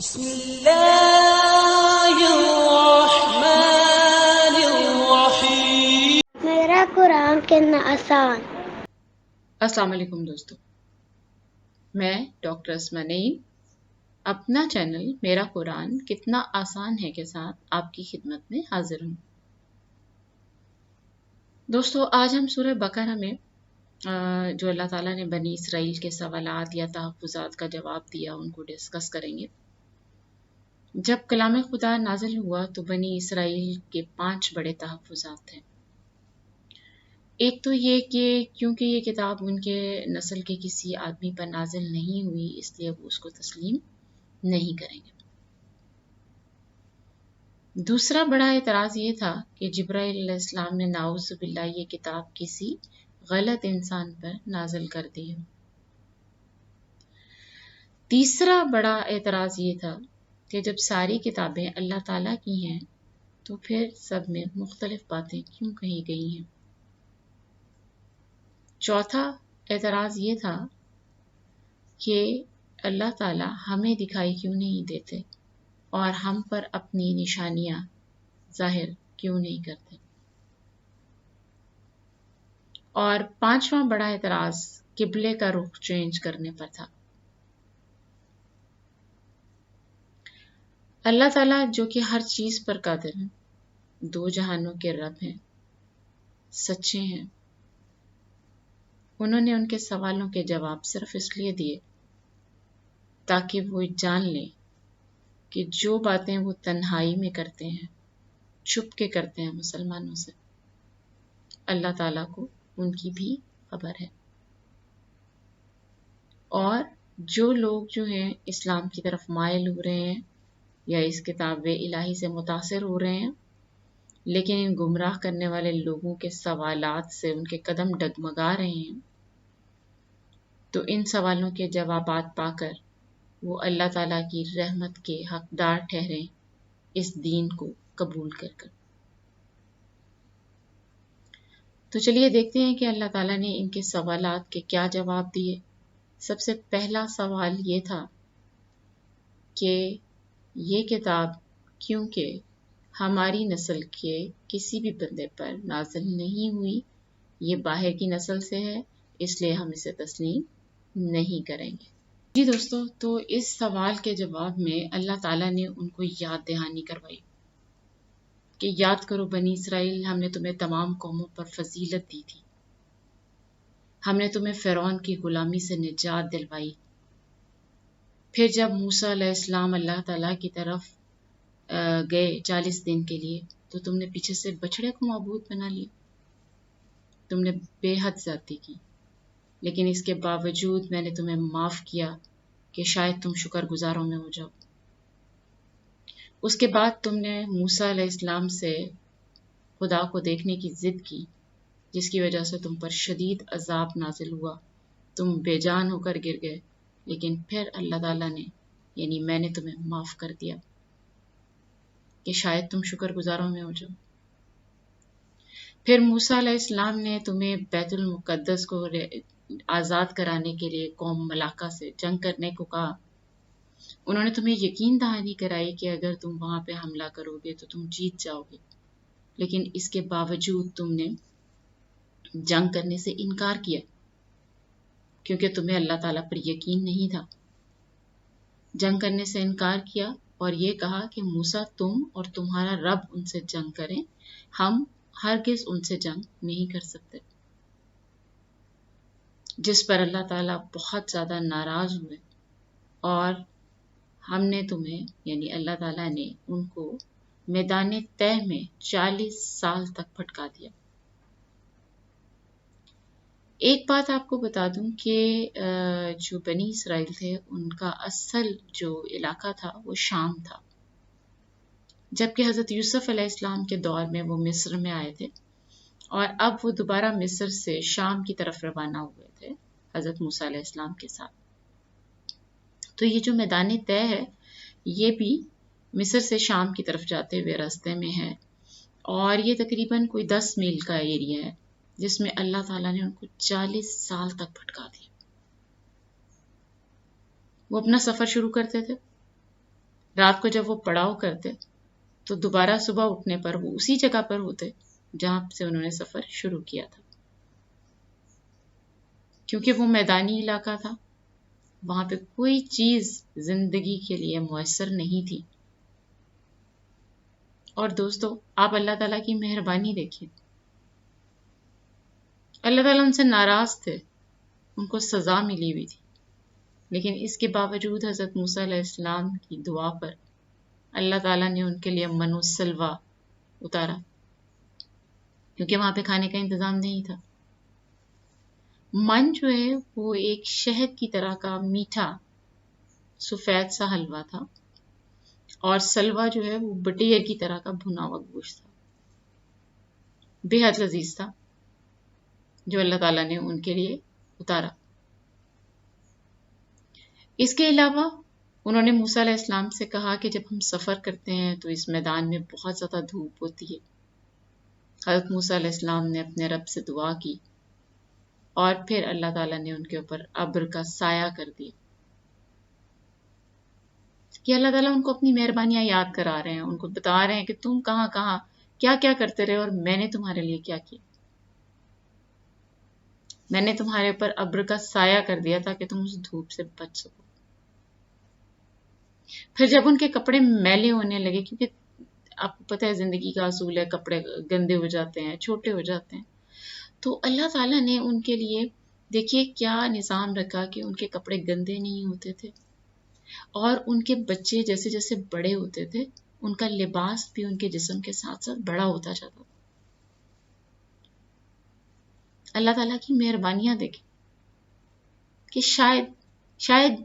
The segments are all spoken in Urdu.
بسم اللہ الرحمن الرحیم۔ میرا قرآن کتنا آسان۔ السلام علیکم دوستو، میں ڈاکٹر اسما نعیم اپنا چینل میرا قرآن کتنا آسان ہے کے ساتھ آپ کی خدمت میں حاضر ہوں۔ دوستو، آج ہم سورہ بقرہ میں جو اللہ تعالیٰ نے بنی اسرائیل کے سوالات یا تحفظات کا جواب دیا ان کو ڈسکس کریں گے۔ جب کلام خدا نازل ہوا تو بنی اسرائیل کے 5 بڑے تحفظات تھے۔ ایک تو یہ کہ کیونکہ یہ کتاب ان کے نسل کے کسی آدمی پر نازل نہیں ہوئی، اس لیے وہ اس کو تسلیم نہیں کریں گے۔ دوسرا بڑا اعتراض یہ تھا کہ جبرائیل علیہ السلام نے نعوذ باللہ یہ کتاب کسی غلط انسان پر نازل کر دی ہے۔ تیسرا بڑا اعتراض یہ تھا کہ جب ساری کتابیں اللہ تعالیٰ کی ہیں تو پھر سب میں مختلف باتیں کیوں کہی گئی ہیں۔ چوتھا اعتراض یہ تھا کہ اللہ تعالیٰ ہمیں دکھائی کیوں نہیں دیتے اور ہم پر اپنی نشانیاں ظاہر کیوں نہیں کرتے۔ اور 5واں بڑا اعتراض قبلے کا رخ چینج کرنے پر تھا۔ اللہ تعالیٰ جو کہ ہر چیز پر قادر ہیں، 2 جہانوں کے رب ہیں، سچے ہیں، انہوں نے ان کے سوالوں کے جواب صرف اس لیے دیے تاکہ وہ جان لیں کہ جو باتیں وہ تنہائی میں کرتے ہیں، چھپ کے کرتے ہیں مسلمانوں سے، اللہ تعالیٰ کو ان کی بھی خبر ہے۔ اور جو لوگ جو ہیں اسلام کی طرف مائل ہو رہے ہیں یا اس کتاب الہی سے متاثر ہو رہے ہیں، لیکن ان گمراہ کرنے والے لوگوں کے سوالات سے ان کے قدم ڈگمگا رہے ہیں، تو ان سوالوں کے جوابات پا کر وہ اللہ تعالیٰ کی رحمت کے حقدار ٹھہریں اس دین کو قبول کر کر۔ تو چلیے دیکھتے ہیں کہ اللہ تعالیٰ نے ان کے سوالات کے کیا جواب دیے۔ سب سے پہلا سوال یہ تھا کہ یہ کتاب کیونکہ ہماری نسل کے کسی بھی بندے پر نازل نہیں ہوئی، یہ باہر کی نسل سے ہے، اس لیے ہم اسے تسلیم نہیں کریں گے۔ جی دوستو، تو اس سوال کے جواب میں اللہ تعالیٰ نے ان کو یاد دہانی کروائی کہ یاد کرو بنی اسرائیل، ہم نے تمہیں تمام قوموں پر فضیلت دی تھی، ہم نے تمہیں فرعون کی غلامی سے نجات دلوائی، پھر جب موسیٰ علیہ السلام اللہ تعالیٰ کی طرف گئے 40 دن کے لیے تو تم نے پیچھے سے بچڑے کو معبود بنا لیا، تم نے بے حد زیادتی کی، لیکن اس کے باوجود میں نے تمہیں معاف کیا کہ شاید تم شکر گزاروں میں ہو جاؤ۔ اس کے بعد تم نے موسیٰ علیہ السلام سے خدا کو دیکھنے کی ضد کی، جس کی وجہ سے تم پر شدید عذاب نازل ہوا، تم بے جان ہو کر گر گئے، لیکن پھر اللہ تعالیٰ نے یعنی میں نے تمہیں معاف کر دیا کہ شاید تم شکر گزاروں میں ہو جاؤ۔ پھر موسیٰ علیہ السلام نے تمہیں بیت المقدس کو آزاد کرانے کے لیے قوم ملاقہ سے جنگ کرنے کو کہا، انہوں نے تمہیں یقین دہانی کرائی کہ اگر تم وہاں پہ حملہ کرو گے تو تم جیت جاؤ گے، لیکن اس کے باوجود تم نے جنگ کرنے سے انکار کیا کیونکہ تمہیں اللہ تعالیٰ پر یقین نہیں تھا۔ جنگ کرنے سے انکار کیا اور یہ کہا کہ موسیٰ تم اور تمہارا رب ان سے جنگ کریں، ہم ہرگز ان سے جنگ نہیں کر سکتے، جس پر اللہ تعالیٰ بہت زیادہ ناراض ہوئے اور ہم نے تمہیں یعنی اللہ تعالیٰ نے ان کو میدان طے میں 40 سال تک بھٹکا دیا۔ ایک بات آپ کو بتا دوں کہ جو بنی اسرائیل تھے ان کا اصل جو علاقہ تھا وہ شام تھا، جبکہ حضرت یوسف علیہ السلام کے دور میں وہ مصر میں آئے تھے اور اب وہ دوبارہ مصر سے شام کی طرف روانہ ہوئے تھے حضرت موسیٰ علیہ السلام کے ساتھ۔ تو یہ جو میدان طے ہے یہ بھی مصر سے شام کی طرف جاتے ہوئے راستے میں ہے، اور یہ تقریباً کوئی 10 میل کا ایریا ہے جس میں اللہ تعالیٰ نے ان کو 40 سال تک بھٹکا دیا۔ وہ اپنا سفر شروع کرتے تھے رات کو جب وہ پڑاؤ کرتے تو دوبارہ صبح اٹھنے پر وہ اسی جگہ پر ہوتے جہاں سے انہوں نے سفر شروع کیا تھا. کیونکہ وہ میدانی علاقہ تھا، وہاں پہ کوئی چیز زندگی کے لیے میسر نہیں تھی. اور دوستو، آپ اللہ تعالیٰ کی مہربانی دیکھیے. اللہ تعالیٰ ان سے ناراض تھے، ان کو سزا ملی ہوئی تھی، لیکن اس کے باوجود حضرت موسیٰ علیہ السلام کی دعا پر اللہ تعالیٰ نے ان کے لیے من و سلوہ اتارا، کیونکہ وہاں پہ کھانے کا انتظام نہیں تھا. من جو ہے وہ ایک شہد کی طرح کا میٹھا سفید سا حلوہ تھا، اور سلوہ جو ہے وہ بٹیر کی طرح کا بھنا ہوا گوشت تھا، بے حد لذیذ تھا، جو اللہ تعالیٰ نے ان کے لیے اتارا. اس کے علاوہ انہوں نے موسیٰ علیہ السلام سے کہا کہ جب ہم سفر کرتے ہیں تو اس میدان میں بہت زیادہ دھوپ ہوتی ہے. حضرت موسیٰ علیہ السلام نے اپنے رب سے دعا کی اور پھر اللہ تعالیٰ نے ان کے اوپر ابر کا سایہ کر دیا. کہ اللہ تعالیٰ ان کو اپنی مہربانیاں یاد کرا رہے ہیں، ان کو بتا رہے ہیں کہ تم کہاں کہاں کیا کیا کرتے رہے اور میں نے تمہارے لیے کیا کیا. میں نے تمہارے اوپر ابر کا سایہ کر دیا تاکہ تم اس دھوپ سے بچ سکو. پھر جب ان کے کپڑے میلے ہونے لگے، کیونکہ آپ کو پتہ ہے زندگی کا اصول ہے، کپڑے گندے ہو جاتے ہیں، چھوٹے ہو جاتے ہیں، تو اللہ تعالیٰ نے ان کے لیے دیکھیے کیا نظام رکھا کہ ان کے کپڑے گندے نہیں ہوتے تھے، اور ان کے بچے جیسے جیسے بڑے ہوتے تھے ان کا لباس بھی ان کے جسم کے ساتھ ساتھ بڑا ہوتا جاتا تھا. اللہ تعالیٰ کی مہربانیاں دیکھیں کہ شاید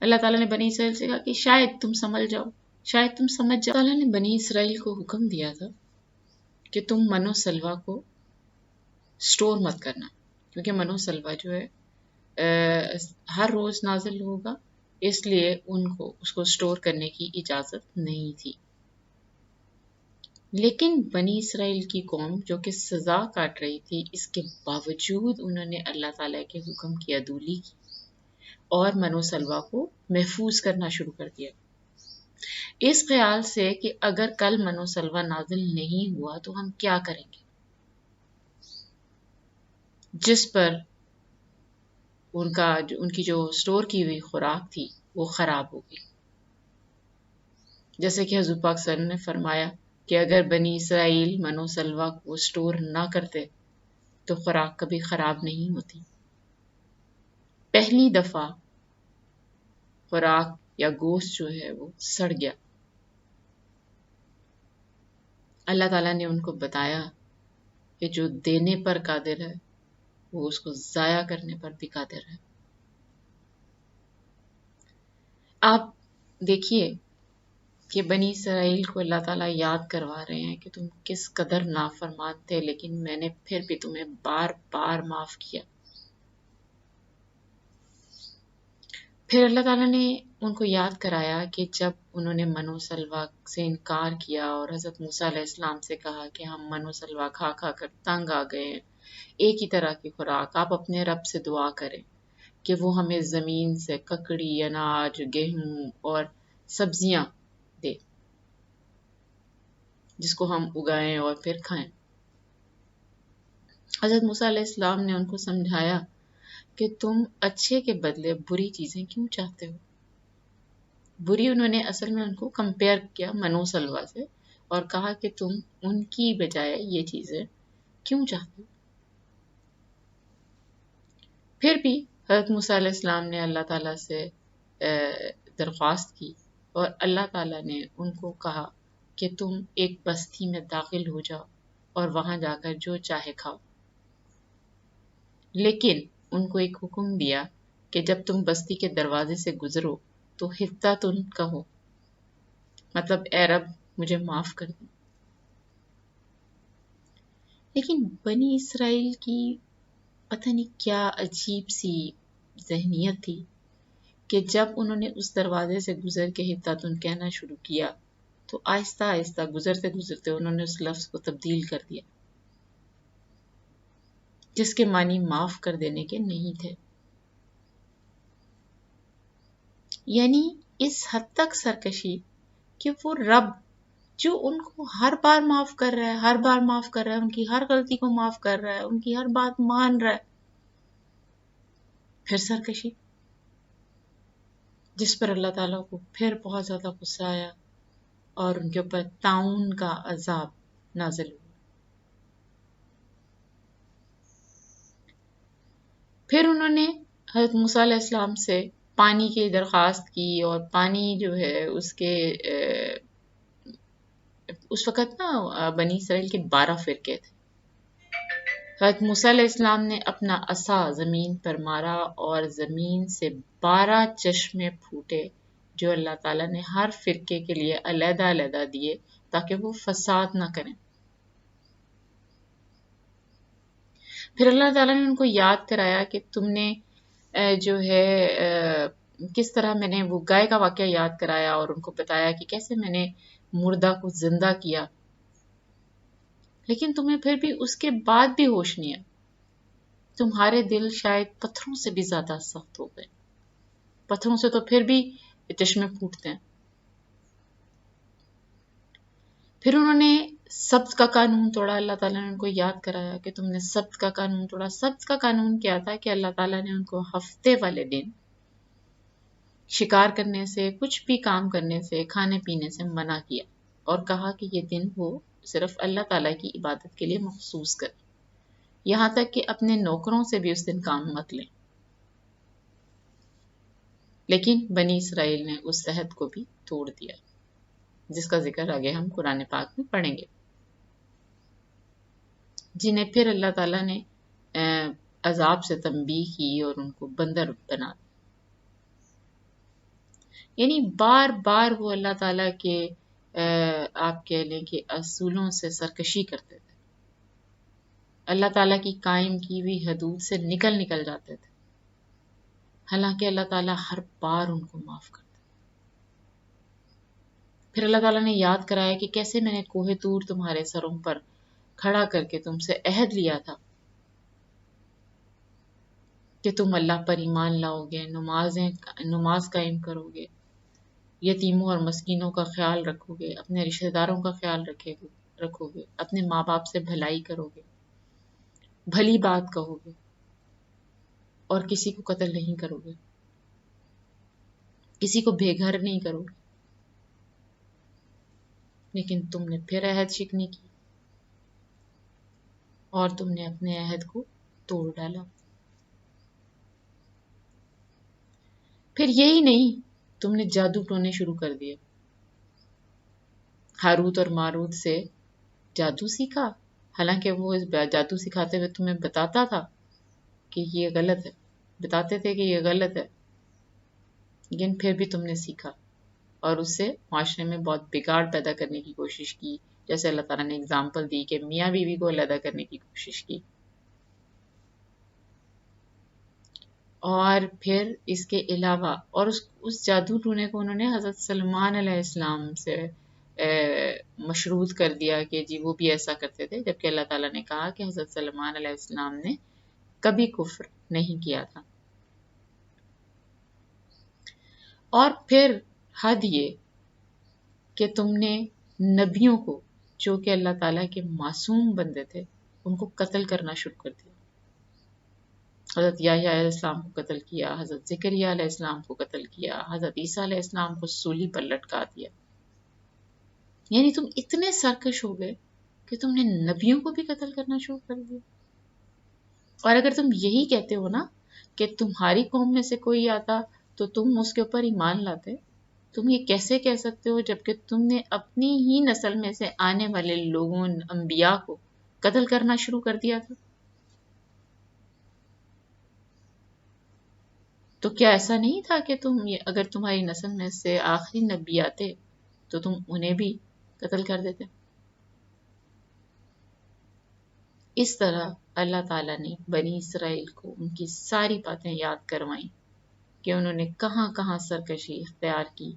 اللہ تعالیٰ نے بنی اسرائیل سے کہا کہ شاید تم سمجھ جاؤ، شاید تم سمجھ جاؤ. اللہ تعالیٰ نے بنی اسرائیل کو حکم دیا تھا کہ تم من و سلوہ کو سٹور مت کرنا، کیونکہ من و سلوہ جو ہے ہر روز نازل ہوگا، اس لیے ان کو اس کو سٹور کرنے کی اجازت نہیں تھی. لیکن بنی اسرائیل کی قوم جو کہ سزا کاٹ رہی تھی، اس کے باوجود انہوں نے اللہ تعالیٰ کے حکم کی عدولی کی اور من و سلوہ کو محفوظ کرنا شروع کر دیا، اس خیال سے کہ اگر کل من و سلوہ نازل نہیں ہوا تو ہم کیا کریں گے، جس پر ان کی جو سٹور کی ہوئی خوراک تھی وہ خراب ہو گئی. جیسے کہ حضور پاک صلی اللہ علیہ وسلم نے فرمایا کہ اگر بنی اسرائیل من و سلوہ کو سٹور نہ کرتے تو خوراک کبھی خراب نہیں ہوتی. پہلی دفعہ خوراک یا گوشت جو ہے وہ سڑ گیا. اللہ تعالیٰ نے ان کو بتایا کہ جو دینے پر قادر ہے وہ اس کو ضائع کرنے پر بھی قادر ہے. آپ دیکھیے کہ بنی اسرائیل کو اللہ تعالیٰ یاد کروا رہے ہیں کہ تم کس قدر نافرمان تھے، لیکن میں نے پھر بھی تمہیں بار بار معاف کیا. پھر اللہ تعالیٰ نے ان کو یاد کرایا کہ جب انہوں نے من و سلوہ سے انکار کیا اور حضرت موسیٰ علیہ السلام سے کہا کہ ہم من و سلوہ کھا کھا کر تنگ آ گئے ہیں، ایک ہی طرح کی خوراک، آپ اپنے رب سے دعا کریں کہ وہ ہمیں زمین سے ککڑی، اناج، گیہوں اور سبزیاں دے جس کو ہم اگائیں اور پھر کھائیں. حضرت موسیٰ علیہ السلام نے ان کو سمجھایا کہ تم اچھے کے بدلے بری چیزیں کیوں چاہتے ہو. بری انہوں نے اصل میں ان کو کمپیئر کیا من و سلوہ سے اور کہا کہ تم ان کی بجائے یہ چیزیں کیوں چاہتے ہو. پھر بھی حضرت موسیٰ علیہ السلام نے اللہ تعالیٰ سے درخواست کی اور اللہ تعالیٰ نے ان کو کہا کہ تم ایک بستی میں داخل ہو جاؤ اور وہاں جا کر جو چاہے کھاؤ. لیکن ان کو ایک حکم دیا کہ جب تم بستی کے دروازے سے گزرو تو حطۃ کہو، مطلب اے رب مجھے معاف کر دو. لیکن بنی اسرائیل کی پتہ نہیں کیا عجیب سی ذہنیت تھی کہ جب انہوں نے اس دروازے سے گزر کے حطۃ کہنا شروع کیا تو آہستہ آہستہ گزرتے گزرتے انہوں نے اس لفظ کو تبدیل کر دیا، جس کے معنی معاف کر دینے کے نہیں تھے. یعنی اس حد تک سرکشی کہ وہ رب جو ان کو ہر بار معاف کر رہا ہے، ہر بار معاف کر رہا ہے، ان کی ہر غلطی کو معاف کر رہا ہے، ان کی ہر بات مان رہا ہے، پھر سرکشی، جس پر اللہ تعالیٰ کو پھر بہت زیادہ غصہ آیا اور ان کے اوپر طاعون کا عذاب نازل ہوا۔ پھر انہوں نے حضرت موسیٰ علیہ السلام سے پانی کی درخواست کی، اور پانی جو ہے اس کے اس وقت نا بنی اسرائیل کے 12 فرقے تھے۔ حضرت موسیٰ علیہ السلام نے اپنا عصا زمین پر مارا اور زمین سے 12 چشمے پھوٹے، جو اللہ تعالیٰ نے ہر فرقے کے لیے علیحدہ علیحدہ دیے تاکہ وہ فساد نہ کریں۔ پھر اللہ تعالیٰ نے ان کو یاد کرایا کہ تم نے جو ہے کس طرح میں نے وہ گائے کا واقعہ یاد کرایا، اور ان کو بتایا کہ کیسے میں نے مردہ کو زندہ کیا، لیکن تمہیں پھر بھی اس کے بعد بھی ہوش نہیں ہے، تمہارے دل شاید پتھروں سے بھی زیادہ سخت ہو گئے، پتھروں سے تو پھر بھی چشمے پھوٹتے ہیں۔ پھر انہوں نے سبت کا قانون توڑا، اللہ تعالیٰ نے ان کو یاد کرایا کہ تم نے سبت کا قانون توڑا۔ سبت کا قانون کیا تھا کہ اللہ تعالیٰ نے ان کو ہفتے والے دن شکار کرنے سے، کچھ بھی کام کرنے سے، کھانے پینے سے منع کیا، اور کہا کہ یہ دن وہ صرف اللہ تعالیٰ کی عبادت کے لیے مخصوص کریں، یہاں تک کہ اپنے نوکروں سے بھی اس دن کام مت لیں۔ لیکن بنی اسرائیل نے اس عہد کو بھی توڑ دیا، جس کا ذکر آگے ہم قرآن پاک میں پڑھیں گے، جنہیں پھر اللہ تعالیٰ نے عذاب سے تنبیہ کی اور ان کو بندر بنا دیا۔ یعنی بار بار وہ اللہ تعالیٰ کے آپ کہہ لیں کہ اصولوں سے سرکشی کرتے تھے، اللہ تعالیٰ کی قائم کی ہوئی حدود سے نکل جاتے تھے، حالانکہ اللہ تعالیٰ ہر بار ان کو معاف کرتا۔ پھر اللہ تعالیٰ نے یاد کرایا کہ کیسے میں نے کوہ طور تمہارے سروں پر کھڑا کر کے تم سے عہد لیا تھا کہ تم اللہ پر ایمان لاؤ گے، نماز قائم کرو گے، یتیموں اور مسکینوں کا خیال رکھو گے، اپنے رشتہ داروں کا خیال رکھو گے، اپنے ماں باپ سے بھلائی کرو گے، بھلی بات کہو گے، اور کسی کو قتل نہیں کرو گے، کسی کو بے گھر نہیں کرو گے۔ لیکن تم نے پھر عہد شکنی کی اور تم نے اپنے عہد کو توڑ ڈالا۔ پھر یہی نہیں، تم نے جادو ٹونے شروع کر دیے، ہاروت اور ماروت سے جادو سیکھا، حالانکہ وہ اس جادو سکھاتے ہوئے تمہیں بتاتا تھا کہ یہ غلط ہے، بتاتے تھے کہ یہ غلط ہے، لیکن پھر بھی تم نے سیکھا اور اس سے معاشرے میں بہت بگاڑ پیدا کرنے کی کوشش کی، جیسے اللہ تعالیٰ نے اگزامپل دی کہ میاں بیوی کو علیحدہ کرنے کی کوشش کی۔ اور پھر اس کے علاوہ اور اس جادو ٹونے کو انہوں نے حضرت سلمان علیہ السلام سے مشروط کر دیا کہ جی وہ بھی ایسا کرتے تھے، جبکہ اللہ تعالیٰ نے کہا کہ حضرت سلمان علیہ السلام نے کبھی کفر نہیں کیا تھا۔ اور پھر حد یہ کہ تم نے نبیوں کو جو کہ اللہ تعالیٰ کے معصوم بندے تھے ان کو قتل کرنا شروع کر دیا۔ حضرت یحییٰ علیہ السلام کو قتل کیا، حضرت زکریا علیہ السلام کو قتل کیا، حضرت عیسیٰ علیہ السلام کو سولی پر لٹکا دیا۔ یعنی تم اتنے سرکش ہو گئے کہ تم نے نبیوں کو بھی قتل کرنا شروع کر دیا۔ اور اگر تم یہی کہتے ہو نا کہ تمہاری قوم میں سے کوئی آتا تو تم اس کے اوپر ایمان لاتے، تم یہ کیسے کہہ سکتے ہو جبکہ تم نے اپنی ہی نسل میں سے آنے والے لوگوں، انبیاء کو قتل کرنا شروع کر دیا تھا؟ تو کیا ایسا نہیں تھا کہ اگر تمہاری نسل میں سے آخری نبی آتے تو تم انہیں بھی قتل کر دیتے؟ اس طرح اللہ تعالیٰ نے بنی اسرائیل کو ان کی ساری باتیں یاد کروائیں کہ انہوں نے کہاں کہاں سرکشی اختیار کی،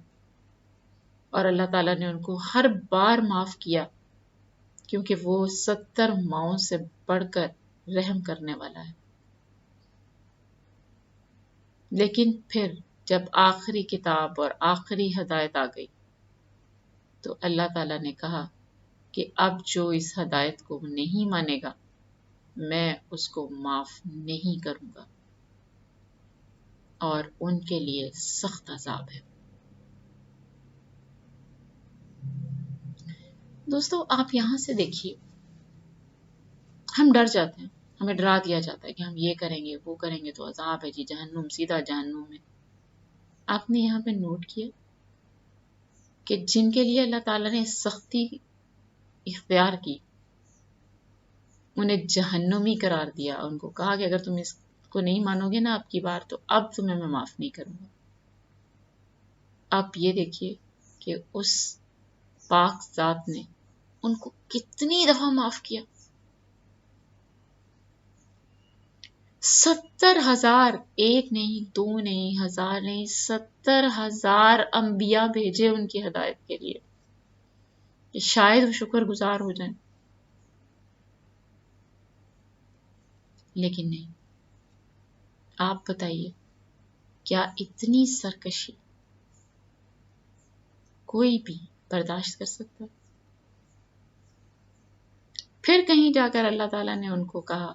اور اللہ تعالیٰ نے ان کو ہر بار معاف کیا کیونکہ وہ 70 ماؤں سے بڑھ کر رحم کرنے والا ہے۔ لیکن پھر جب آخری کتاب اور آخری ہدایت آ گئی تو اللہ تعالیٰ نے کہا کہ اب جو اس ہدایت کو نہیں مانے گا میں اس کو معاف نہیں کروں گا اور ان کے لیے سخت عذاب ہے۔ دوستو آپ یہاں سے دیکھیے، ہم ڈر جاتے ہیں، ہمیں ڈرا دیا جاتا ہے کہ ہم یہ کریں گے وہ کریں گے تو عذاب ہے جی، جہنم، سیدھا جہنم میں۔ آپ نے یہاں پہ نوٹ کیا کہ جن کے لیے اللہ تعالیٰ نے سختی اختیار کی انہیں جہنمی قرار دیا، ان کو کہا کہ اگر تم اس کو نہیں مانو گے نا اب کی بار تو اب تمہیں میں معاف نہیں کروں گا۔ آپ یہ دیکھیے کہ اس پاک ذات نے ان کو کتنی دفعہ معاف کیا، 70,000، ایک نہیں دو نہیں ہزار نہیں، 70,000 انبیاء بھیجے ان کی ہدایت کے لیے کہ شاید وہ شکر گزار ہو جائیں، لیکن نہیں۔ آپ بتائیے کیا اتنی سرکشی کوئی بھی برداشت کر سکتا؟ پھر کہیں جا کر اللہ تعالیٰ نے ان کو کہا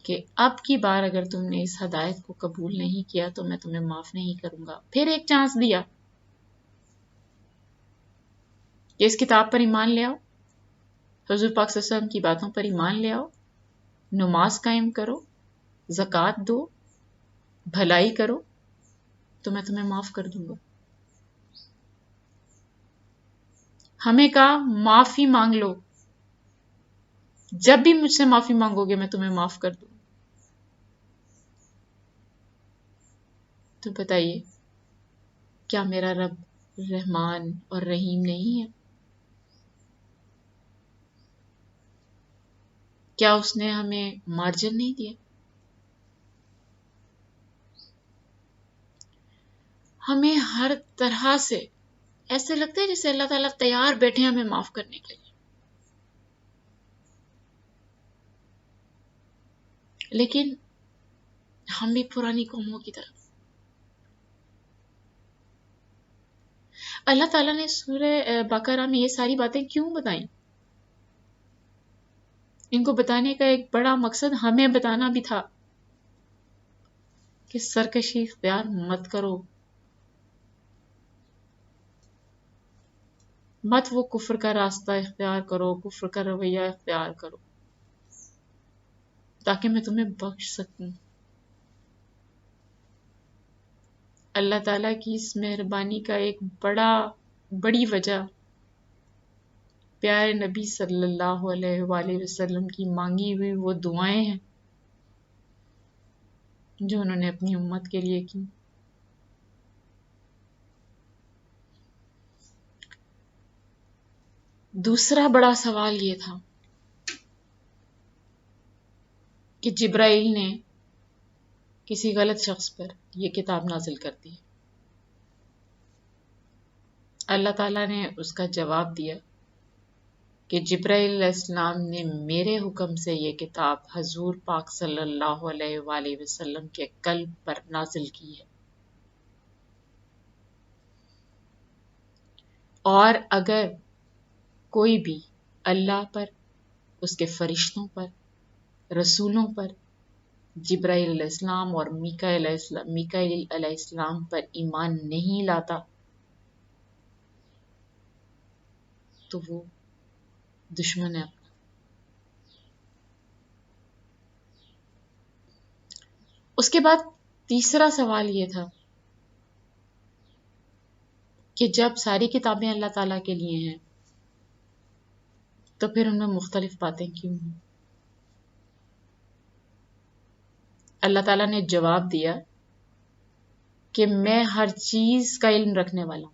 کہ اب کی بار اگر تم نے اس ہدایت کو قبول نہیں کیا تو میں تمہیں معاف نہیں کروں گا۔ پھر ایک چانس دیا کہ اس کتاب پر ایمان لے آؤ، حضور پاک صلی اللہ علیہ وسلم کی باتوں پر ایمان لے آؤ، نماز قائم کرو، زکوٰۃ دو، بھلائی کرو تو میں تمہیں معاف کر دوں گا۔ ہمیں کہا معافی مانگ لو، جب بھی مجھ سے معافی مانگو گے میں تمہیں معاف کر دوں۔ تو بتائیے کیا میرا رب رحمان اور رحیم نہیں ہے؟ کیا اس نے ہمیں مارجن نہیں دیا؟ ہمیں ہر طرح سے ایسے لگتا ہے جیسے اللہ تعالیٰ تیار بیٹھے ہیں ہمیں معاف کرنے کے لیے، لیکن ہم بھی پرانی قوموں کی طرح۔ اللہ تعالیٰ نے سورہ بقرہ میں یہ ساری باتیں کیوں بتائیں؟ ان کو بتانے کا ایک بڑا مقصد ہمیں بتانا بھی تھا کہ سرکشی اختیار مت کرو، مت وہ کفر کا راستہ اختیار کرو، کفر کا رویہ اختیار کرو تاکہ میں تمہیں بخش سکوں۔ اللہ تعالیٰ کی اس مہربانی کا ایک بڑی وجہ پیارے نبی صلی اللہ علیہ وآلہ وسلم کی مانگی ہوئی وہ دعائیں ہیں جو انہوں نے اپنی امت کے لیے کی۔ دوسرا بڑا سوال یہ تھا کہ جبرائیل نے کسی غلط شخص پر یہ کتاب نازل کر دی۔ اللہ تعالیٰ نے اس کا جواب دیا کہ جبرائیل علیہ السلام نے میرے حکم سے یہ کتاب حضور پاک صلی اللہ علیہ وآلہ وسلم کے قلب پر نازل کی ہے، اور اگر کوئی بھی اللہ پر، اس کے فرشتوں پر، رسولوں پر، جبرائیل علیہ السلام اور میکائیل علیہ السلام پر ایمان نہیں لاتا تو وہ دشمن ہے اپنا۔ اس کے بعد تیسرا سوال یہ تھا کہ جب ساری کتابیں اللہ تعالیٰ کے لیے ہیں تو پھر ان میں مختلف باتیں کیوں ہیں؟ اللہ تعالیٰ نے جواب دیا کہ میں ہر چیز کا علم رکھنے والا ہوں،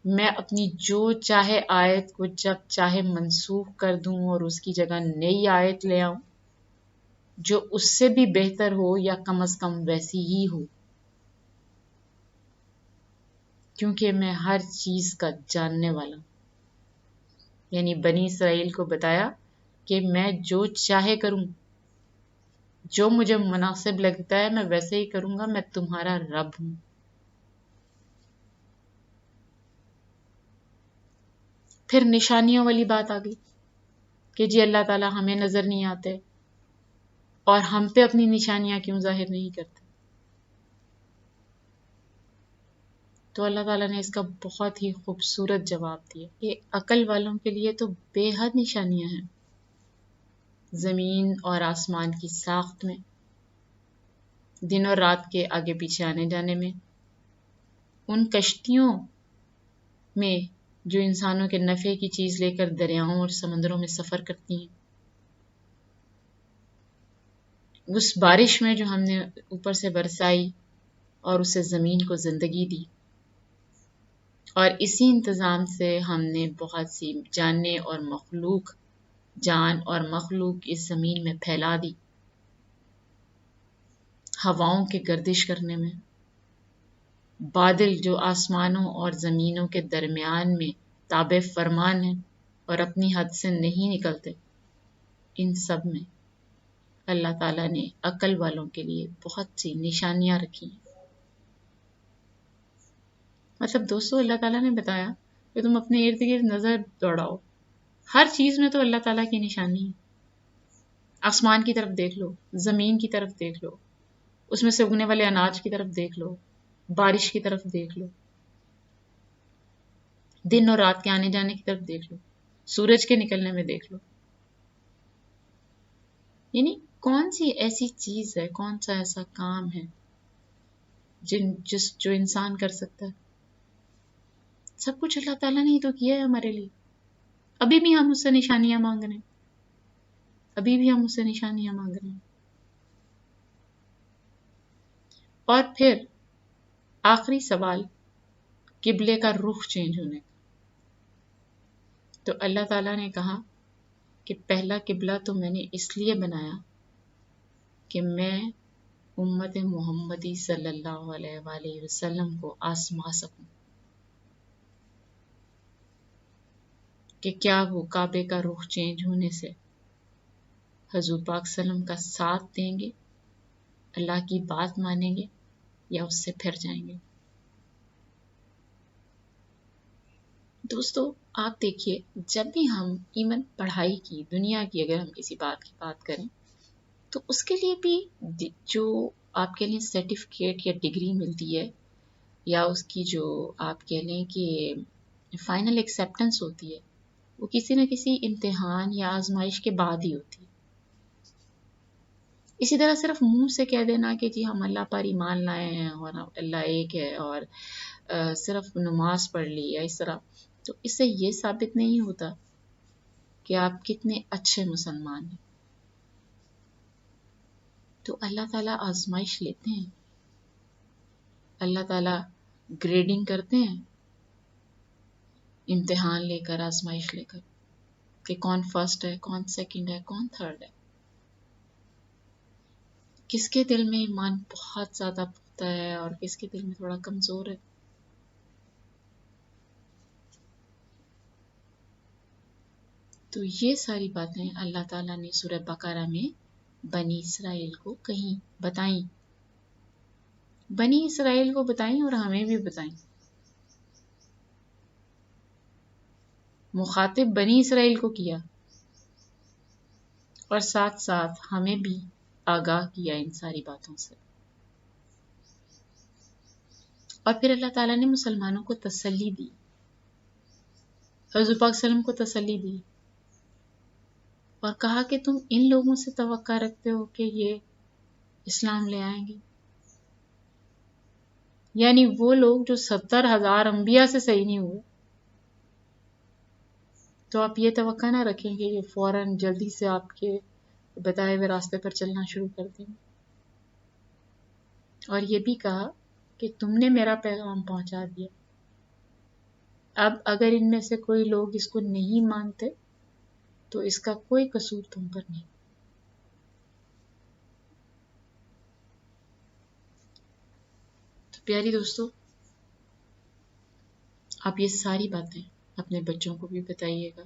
میں اپنی جو چاہے آیت کو جب چاہے منسوخ کر دوں اور اس کی جگہ نئی آیت لے آؤں جو اس سے بھی بہتر ہو یا کم از کم ویسی ہی ہو، کیونکہ میں ہر چیز کا جاننے والا ہوں۔ یعنی بنی اسرائیل کو بتایا کہ میں جو چاہے کروں، جو مجھے مناسب لگتا ہے میں ویسے ہی کروں گا، میں تمہارا رب ہوں۔ پھر نشانیوں والی بات آ گئی کہ جی اللہ تعالیٰ ہمیں نظر نہیں آتے اور ہم پہ اپنی نشانیاں کیوں ظاہر نہیں کرتے؟ تو اللہ تعالیٰ نے اس کا بہت ہی خوبصورت جواب دیا کہ عقل والوں کے لیے تو بے حد نشانیاں ہیں، زمین اور آسمان کی ساخت میں، دن اور رات کے آگے پیچھے آنے جانے میں، ان کشتیوں میں جو انسانوں کے نفع کی چیز لے کر دریاؤں اور سمندروں میں سفر کرتی ہیں، اس بارش میں جو ہم نے اوپر سے برسائی اور اسے زمین کو زندگی دی، اور اسی انتظام سے ہم نے بہت سی جانیں اور جان اور مخلوق اس زمین میں پھیلا دی، ہواؤں کے گردش کرنے میں، بادل جو آسمانوں اور زمینوں کے درمیان میں تابع فرمان ہیں اور اپنی حد سے نہیں نکلتے، ان سب میں اللہ تعالیٰ نے عقل والوں کے لیے بہت سی نشانیاں رکھی ہیں۔ مطلب دوستو اللہ تعالیٰ نے بتایا کہ تم اپنے ارد گرد نظر دوڑاؤ، ہر چیز میں تو اللہ تعالیٰ کی نشانی ہے۔ آسمان کی طرف دیکھ لو، زمین کی طرف دیکھ لو، اس میں سے اگنے والے اناج کی طرف دیکھ لو، بارش کی طرف دیکھ لو، دن اور رات کے آنے جانے کی طرف دیکھ لو، سورج کے نکلنے میں دیکھ لو۔ یعنی کون سی ایسی چیز ہے، کون سا ایسا کام ہے جو انسان کر سکتا ہے؟ سب کچھ اللہ تعالیٰ نے ہی تو کیا ہے ہمارے لیے۔ ابھی بھی ہم اس سے نشانیاں مانگ رہے ہیں، ابھی بھی ہم اس سے نشانیاں مانگ رہے ہیں۔ اور پھر آخری سوال، قبلے کا رخ چینج ہونے کا۔ تو اللہ تعالیٰ نے کہا کہ پہلا قبلہ تو میں نے اس لیے بنایا کہ میں امت محمدی صلی اللہ علیہ وآلہ وسلم کو آزما سکوں کہ کیا وہ کعبے کا رخ چینج ہونے سے حضور پاک صلی اللہ علیہ وسلم کا ساتھ دیں گے، اللہ کی بات مانیں گے، یا اس سے پھر جائیں گے۔ دوستو آپ دیکھیے، جب بھی ہم ایون پڑھائی کی، دنیا کی اگر ہم کسی بات کی بات کریں تو اس کے لیے بھی جو آپ کے لیے سرٹیفکیٹ یا ڈگری ملتی ہے، یا اس کی جو آپ کہہ لیں کہ فائنل ایکسیپٹنس ہوتی ہے، وہ کسی نہ کسی امتحان یا آزمائش کے بعد ہی ہوتی ہے۔ اسی طرح صرف منہ سے کہہ دینا کہ جی ہم اللہ پر ایمان لائے ہیں اور اللہ ایک ہے اور صرف نماز پڑھ لی یا اس طرح، تو اس سے یہ ثابت نہیں ہوتا کہ آپ کتنے اچھے مسلمان ہیں۔ تو اللہ تعالیٰ آزمائش لیتے ہیں، اللہ تعالیٰ گریڈنگ کرتے ہیں، امتحان لے کر، آزمائش لے کر، کہ کون فرسٹ ہے، کون سیکنڈ ہے، کون تھرڈ ہے، کس کے دل میں ایمان بہت زیادہ پختہ ہے اور کس کے دل میں تھوڑا کمزور ہے۔ تو یہ ساری باتیں اللہ تعالیٰ نے سورہ بقرہ میں بنی اسرائیل کو کہیں بتائیں، بنی اسرائیل کو بتائیں اور ہمیں بھی بتائیں۔ مخاطب بنی اسرائیل کو کیا اور ساتھ ساتھ ہمیں بھی آگاہ کیا ان ساری باتوں سے۔ اور پھر اللہ تعالیٰ نے مسلمانوں کو تسلی دی، حضور پاک صلی اللہ علیہ وسلم کو تسلی دی اور کہا کہ تم ان لوگوں سے توقع رکھتے ہو کہ یہ اسلام لے آئیں گے، یعنی وہ لوگ جو 70,000 انبیاء سے صحیح نہیں ہوئے، تو آپ یہ توقع نہ رکھیں کہ یہ فوراً جلدی سے آپ کے بتائے ہوئے راستے پر چلنا شروع کر دیں۔ اور یہ بھی کہا کہ تم نے میرا پیغام پہنچا دیا، اب اگر ان میں سے کوئی لوگ اس کو نہیں مانتے تو اس کا کوئی قصور تم پر نہیں۔ تو پیاری دوستو، آپ یہ ساری باتیں اپنے بچوں کو بھی بتائیے گا،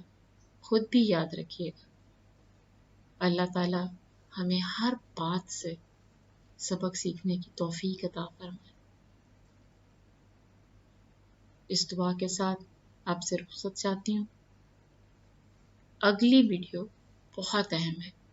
خود بھی یاد رکھیے گا۔ اللہ تعالیٰ ہمیں ہر بات سے سبق سیکھنے کی توفیق عطا فرمائے۔ اس دعا کے ساتھ آپ سے رخصت چاہتی ہوں۔ اگلی ویڈیو بہت اہم ہے،